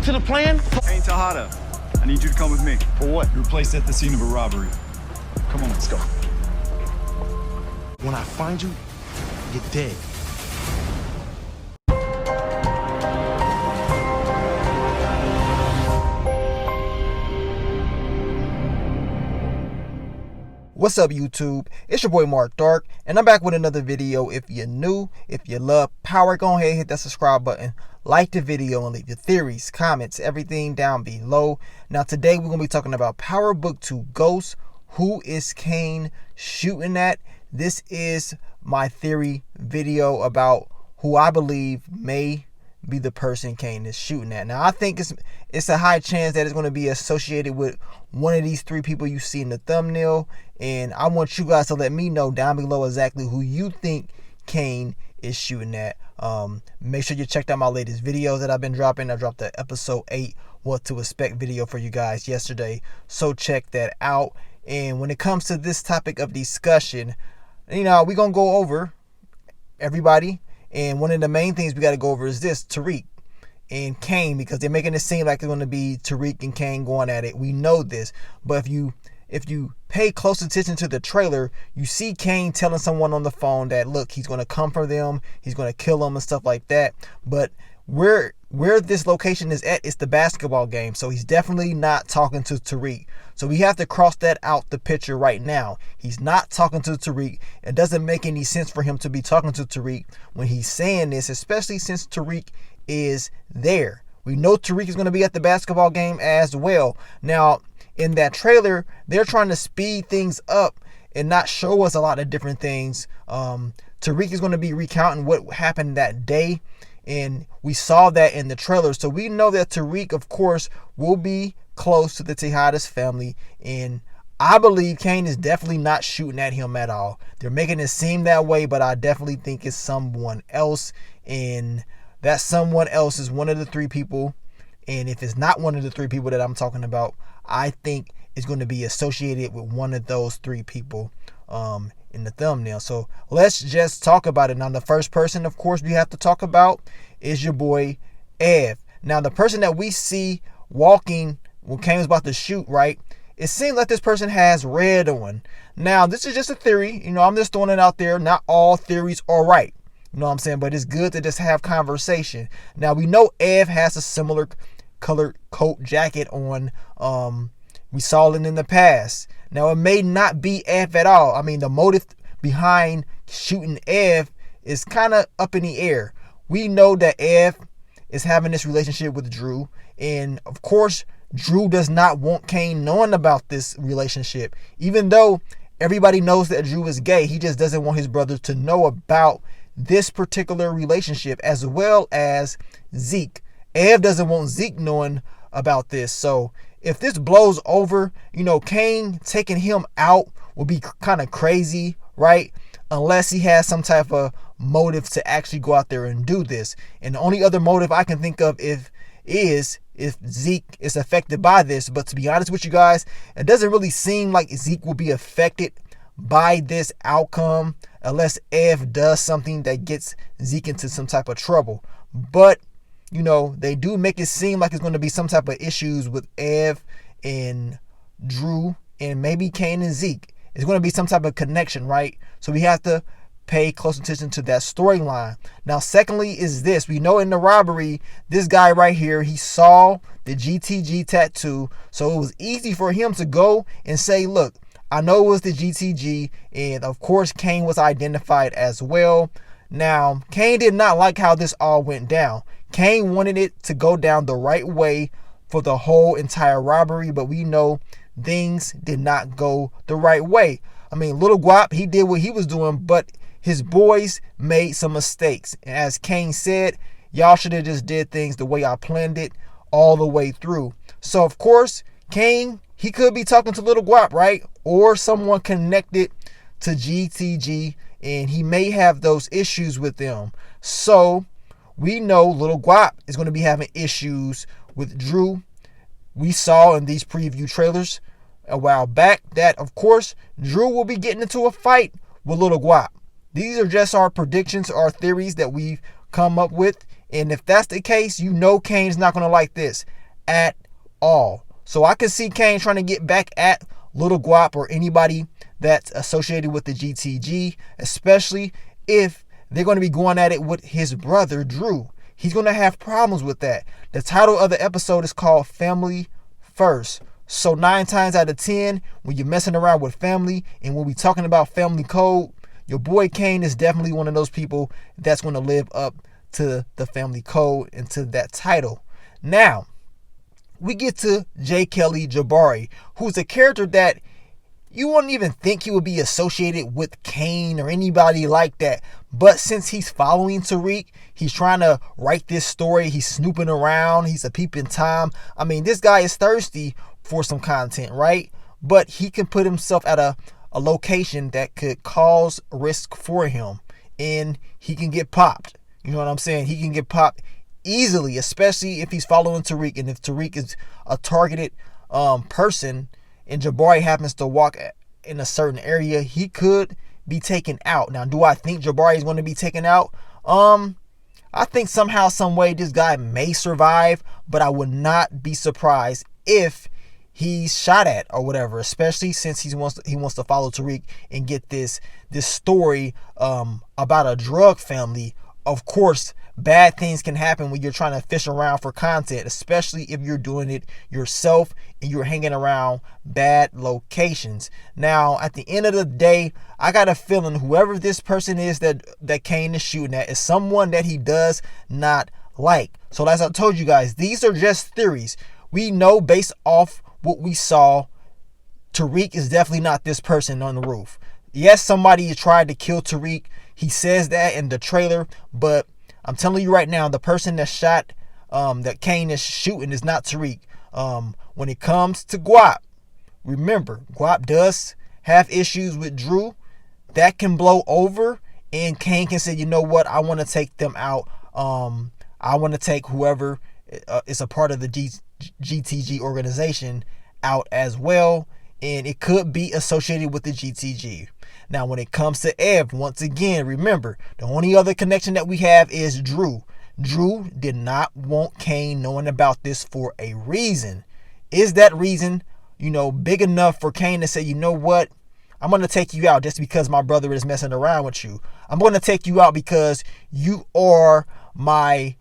to the plan? Hey, Tejada, I need you to come with me. For what? You're placed at the scene of a robbery. Come on, let's go. When I find you, you're dead. What's up, YouTube? It's your boy Mark Dark, and I'm back with another video. If you're new, if you love power, go ahead and hit that subscribe button, like the video, and leave your theories, comments, everything down below. Now today we're going to be talking about Power Book 2 Ghost. Who is Cain shooting at? This is my theory video about who I believe may be the person Cain is shooting at. Now I think it's a high chance that it's going to be associated with one of these three people you see in the thumbnail, and I want you guys to let me know down below exactly who you think Cain is shooting at. Make sure you checked out my latest videos that I've been dropping. I dropped the episode 8 what to expect video for you guys yesterday, so check that out. And when it comes to this topic of discussion, you know, we're gonna go over everybody. And one of the main things we got to go over is this: Tariq and Cain, because they're making it seem like it's going to be Tariq and Cain going at it. We know this, but if you pay close attention to the trailer, you see Cain telling someone on the phone that, look, he's going to come for them, he's going to kill them and stuff like that. But where this location is at, it's the basketball game, so he's definitely not talking to Tariq. So we have to cross that out the picture right now. He's not talking to Tariq. It doesn't make any sense for him to be talking to Tariq when he's saying this, especially since Tariq is there. We know Tariq is going to be at the basketball game as well. Now, in that trailer, they're trying to speed things up and not show us a lot of different things. Tariq is going to be recounting what happened that day, and we saw that in the trailer. So we know that Tariq, of course, will be close to the Tejada's family, and I believe Cain is definitely not shooting at him at all. They're making it seem that way, but I definitely think it's someone else, and that someone else is one of the three people. And if it's not one of the three people that I'm talking about, I think it's going to be associated with one of those three people in the thumbnail. So let's just talk about it. Now, the first person, of course, we have to talk about is your boy Ev. Now, the person that we see walking when Cain was about to shoot, right, it seems like this person has red on. Now, this is just a theory. You know, I'm just throwing it out there. Not all theories are right. You know what I'm saying? But it's good to just have conversation. Now, we know Ev has a similar colored coat jacket on. We saw it in the past. Now, it may not be Ev at all. I mean, the motive behind shooting Ev is kind of up in the air. We know that Ev is having this relationship with Drew. And, of course, Drew does not want Cain knowing about this relationship. Even though everybody knows that Drew is gay, he just doesn't want his brother to know about this particular relationship, as well as Zeke. Ev doesn't want Zeke knowing about this. So if this blows over, you know, Cain taking him out will be kind of crazy, right? Unless he has some type of motive to actually go out there and do this. And the only other motive I can think of if Zeke is affected by this. But to be honest with you guys, it doesn't really seem like Zeke will be affected by this outcome unless Ev does something that gets Zeke into some type of trouble. But, you know, they do make it seem like it's going to be some type of issues with Ev and Drew and maybe Cain and Zeke. It's going to be some type of connection, right? So we have to pay close attention to that storyline. Now, secondly is this. We know in the robbery, this guy right here, he saw the GTG tattoo. So it was easy for him to go and say, look, I know it was the GTG, and of course Cain was identified as well. Now, Cain did not like how this all went down. Cain wanted it to go down the right way for the whole entire robbery, but we know things did not go the right way. I mean, Little Guap, he did what he was doing, but his boys made some mistakes. And as Cain said, y'all should have just did things the way I planned it all the way through. So, of course, Cain, he could be talking to Little Guap, right? Or someone connected to GTG, and he may have those issues with them. So we know Little Guap is going to be having issues with Drew. We saw in these preview trailers a while back that, of course, Drew will be getting into a fight with Little Guap. These are just our predictions, our theories that we've come up with, And if that's the case, you know Kane's not going to like this at all. So I can see Kane trying to get back at Lil Guap or anybody that's associated with the GTG, especially if they're going to be going at it with his brother, Drew. He's going to have problems with that. The title of the episode is called Family First. So 9 times out of 10, when you're messing around with family and when we're talking about family code, your boy Kane is definitely one of those people that's going to live up to the family code and to that title. Now, we get to J. Kelly Jabari, who's a character that you wouldn't even think he would be associated with Kane or anybody like that. But since he's following Tariq, he's trying to write this story. He's snooping around. He's a peeping Tom. I mean, this guy is thirsty for some content, right? But he can put himself at a location that could cause risk for him. And he can get popped. You know what I'm saying? He can get popped easily, especially if he's following Tariq. And if Tariq is a targeted person and Jabari happens to walk in a certain area, he could be taken out. Now, do I think Jabari is going to be taken out? I think somehow, some way, this guy may survive, but I would not be surprised if he's shot at or whatever, especially since he wants to follow Tariq and get this story about a drug family. Of course, bad things can happen when you're trying to fish around for content, especially if you're doing it yourself and you're hanging around bad locations. Now, at the end of the day, I got a feeling whoever this person is that Kane is shooting at is someone that he does not like. So as I told you guys, these are just theories. We know based off what we saw, Tariq is definitely not this person on the roof. Yes, somebody tried to kill Tariq. He says that in the trailer, but I'm telling you right now, the person that shot, that Kane is shooting is not Tariq. When it comes to Guap, remember, Guap does have issues with Drew. That can blow over, and Kane can say, you know what, I want to take them out. I want to take whoever is a part of the GTG organization out as well, and it could be associated with the GTG. Now, when it comes to Ev, once again, remember, the only other connection that we have is Drew. Drew did not want Kane knowing about this for a reason. Is that reason, big enough for Kane to say, you know what, I'm going to take you out just because my brother is messing around with you. I'm going to take you out because you are my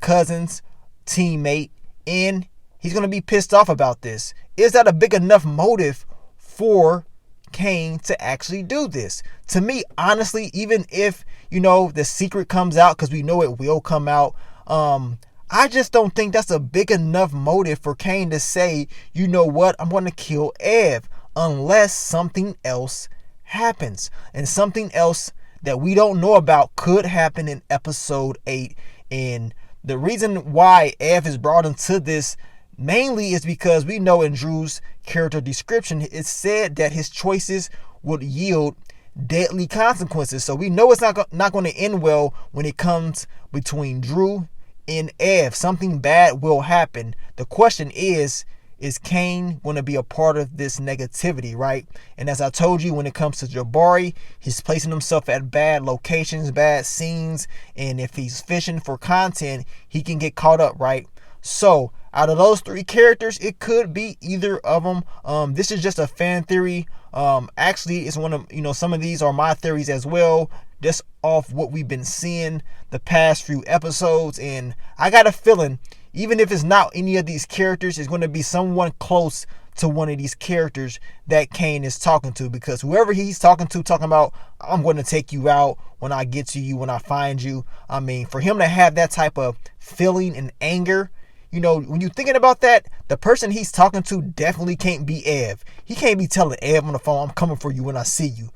cousin's teammate, and he's going to be pissed off about this. Is that a big enough motive for Kane to actually do this? To me, honestly, even if the secret comes out, because we know it will come out, I just don't think that's a big enough motive for Kane to say, you know what, I'm going to kill Ev, unless something else happens. And something else that we don't know about could happen in episode 8. And the reason why Ev is brought into this mainly is because we know in Drew's character description, it said that his choices would yield deadly consequences. So we know it's not going to end well when it comes between Drew and Ev. Something bad will happen. The question is Kane going to be a part of this negativity, right? And as I told you, when it comes to Jabari, he's placing himself at bad locations, bad scenes, and if he's fishing for content, he can get caught up, right? So out of those 3 characters, it could be either of them. This is just a fan theory. Actually, it's one of, some of these are my theories as well, just off what we've been seeing the past few episodes. And I got a feeling, even if it's not any of these characters, it's going to be someone close to one of these characters that Kane is talking to, because whoever he's talking about, I'm going to take you out when I get to you, when I find you. I mean, for him to have that type of feeling and anger, when you're thinking about that, the person he's talking to definitely can't be Ev. He can't be telling Ev on the phone, I'm coming for you when I see you.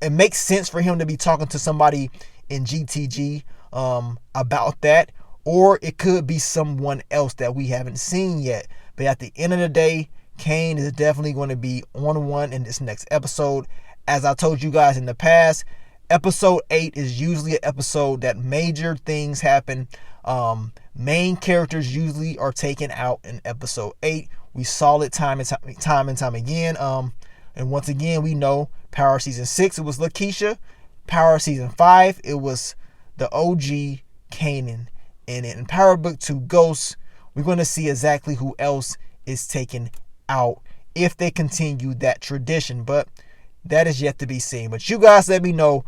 It makes sense for him to be talking to somebody in GTG about that, or it could be someone else that we haven't seen yet. But at the end of the day, Kane is definitely going to be on one in this next episode. As I told you guys in the past, episode 8 is usually an episode that major things happen. Main characters usually are taken out in episode 8. We saw it time and time again. And once again, we know Power Season 6, it was Lakeisha. Power Season 5, it was the OG Kanan. And in Power Book 2 Ghosts, we're going to see exactly who else is taken out if they continue that tradition. But that is yet to be seen. But you guys let me know,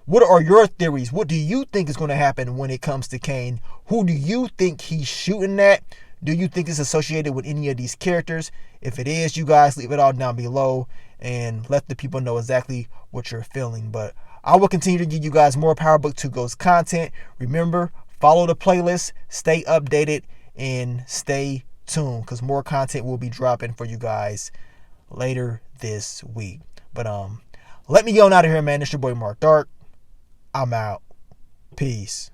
what are your theories? What do you think is going to happen when it comes to Kane? Who do you think he's shooting at? Do you think it's associated with any of these characters? If it is, you guys leave it all down below and let the people know exactly what you're feeling. But I will continue to give you guys more Power Book 2 Ghosts content. Remember, follow the playlist, stay updated, and stay tuned because more content will be dropping for you guys later this week. But let me get on out of here, man. It's your boy Mark Dark. I'm out. Peace.